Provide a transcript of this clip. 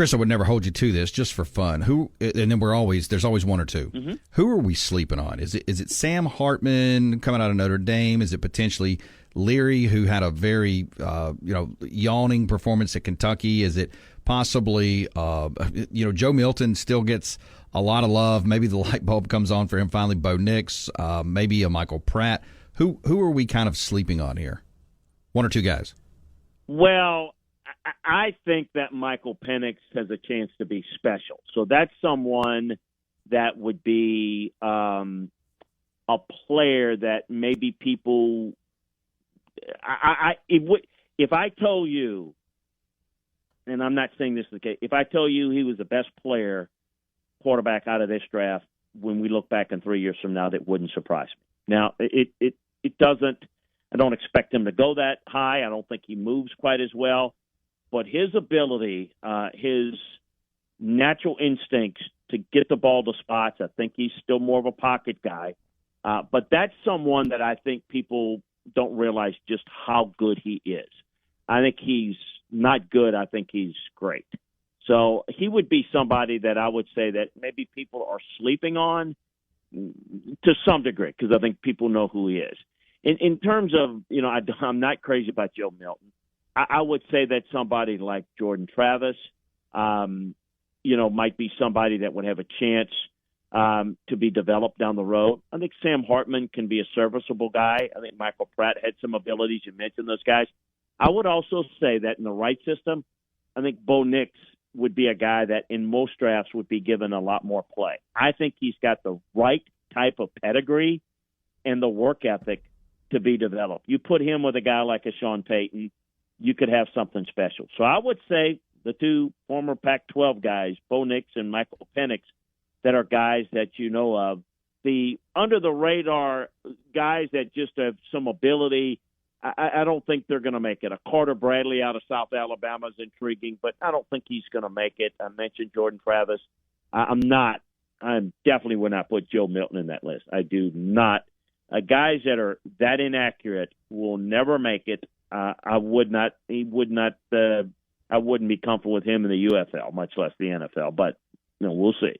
Chris, I would never hold you to this, just for fun. And then there's always one or two. Mm-hmm. Who are we sleeping on? Is it Sam Hartman coming out of Notre Dame? Is it potentially Leary, who had a very yawning performance at Kentucky? Is it possibly Joe Milton still gets a lot of love? Maybe the light bulb comes on for him finally. Bo Nix, maybe a Michael Pratt. Who are we kind of sleeping on here? One or two guys. Well, I think that Michael Penix has a chance to be special. So that's someone that would be a player that maybe people if I told you, and I'm not saying this is the case, if I told you he was the best quarterback out of this draft when we look back in 3 years from now, that wouldn't surprise me. Now, it doesn't. I don't expect him to go that high. I don't think he moves quite as well. But his ability, his natural instincts to get the ball to spots, I think he's still more of a pocket guy. But that's someone that I think people don't realize just how good he is. I think he's not good. I think he's great. So he would be somebody that I would say that maybe people are sleeping on to some degree, because I think people know who he is. In terms of, I'm not crazy about Joe Milton. I would say that somebody like Jordan Travis, might be somebody that would have a chance to be developed down the road. I think Sam Hartman can be a serviceable guy. I think Michael Pratt had some abilities. You mentioned those guys. I would also say that in the right system, I think Bo Nix would be a guy that in most drafts would be given a lot more play. I think he's got the right type of pedigree and the work ethic to be developed. You put him with a guy like a Sean Payton, you could have something special. So I would say the two former Pac-12 guys, Bo Nix and Michael Penix, that are guys that you know of. The under-the-radar guys that just have some ability, I don't think they're going to make it. A Carter Bradley out of South Alabama is intriguing, but I don't think he's going to make it. I mentioned Jordan Travis. I definitely would not put Joe Milton in that list. I do not. Guys that are that inaccurate will never make it. I wouldn't be comfortable with him in the UFL, much less the NFL, but we'll see.